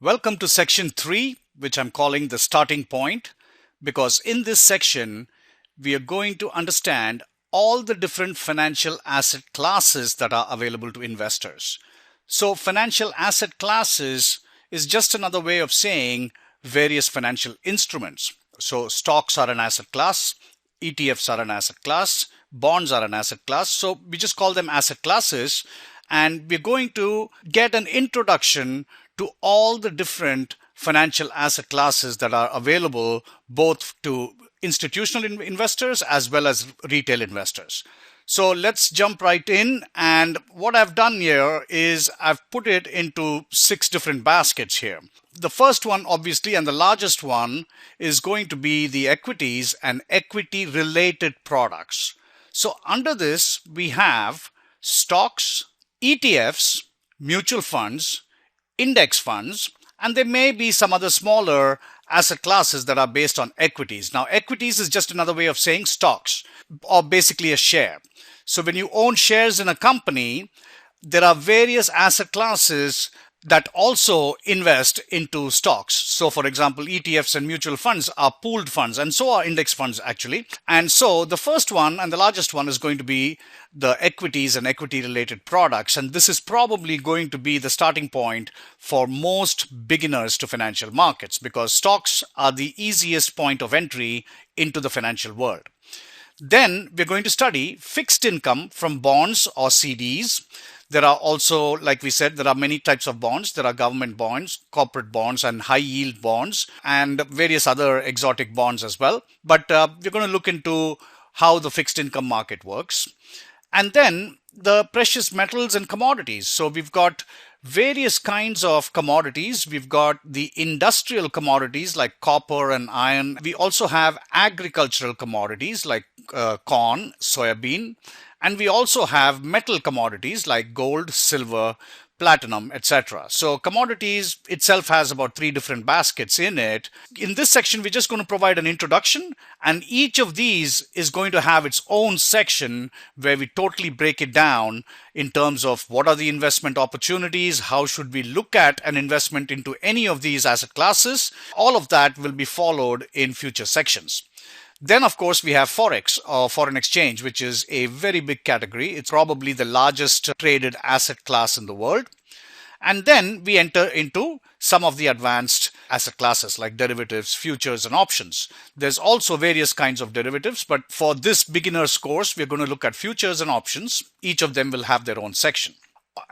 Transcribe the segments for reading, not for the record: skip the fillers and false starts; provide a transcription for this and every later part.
Welcome to section 3, which I'm calling the starting point, because in this section, we are going to understand all the different financial asset classes that are available to investors. So financial asset classes is just another way of saying various financial instruments. So stocks are an asset class, ETFs are an asset class, bonds are an asset class. So we just call them asset classes, and we're going to get an introduction to all the different financial asset classes that are available both to institutional investors as well as retail investors. So let's jump right in. And what I've done here is I've put it into 6 different baskets here. The first one, obviously, and the largest one is going to be the equities and equity related products. So under this, we have stocks, ETFs, mutual funds, index funds, and there may be some other smaller asset classes that are based on equities. Now, equities is just another way of saying stocks, or basically a share. So when you own shares in a company, there are various asset classes that also invest into stocks. So for example, ETFs and mutual funds are pooled funds, and so are index funds actually. And so the first one and the largest one is going to be the equities and equity related products. And this is probably going to be the starting point for most beginners to financial markets, because stocks are the easiest point of entry into the financial world. Then we're going to study fixed income from bonds or CDs. There are also, like we said, there are many types of bonds. There are government bonds, corporate bonds, and high yield bonds, and various other exotic bonds as well. But we're going to look into how the fixed income market works. And then the precious metals and commodities. So we've got various kinds of commodities. We've got the industrial commodities like copper and iron. We also have agricultural commodities like corn, soybean. And we also have metal commodities like gold, silver, platinum, etc. So commodities itself has about 3 different baskets in it. In this section, we're just going to provide an introduction, and each of these is going to have its own section where we totally break it down in terms of what are the investment opportunities, how should we look at an investment into any of these asset classes. All of that will be followed in future sections. Then, of course, we have Forex or foreign exchange, which is a very big category. It's probably the largest traded asset class in the world. And then we enter into some of the advanced asset classes like derivatives, futures, and options. There's also various kinds of derivatives, but for this beginner's course, we're going to look at futures and options. Each of them will have their own section.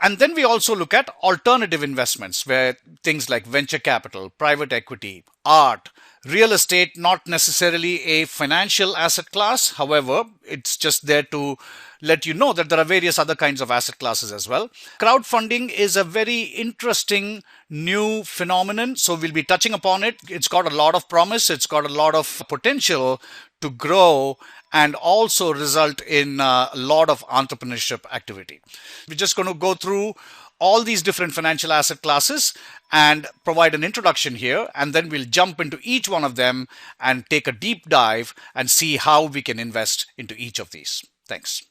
And then we also look at alternative investments, where things like venture capital, private equity, art, real estate, not necessarily a financial asset class. However, it's just there to let you know that there are various other kinds of asset classes as well. Crowdfunding is a very interesting new phenomenon, so we'll be touching upon it. It's got a lot of promise. It's got a lot of potential to grow and also result in a lot of entrepreneurship activity. We're just going to go through all these different financial asset classes and provide an introduction here, and then we'll jump into each one of them and take a deep dive and see how we can invest into each of these. Thanks.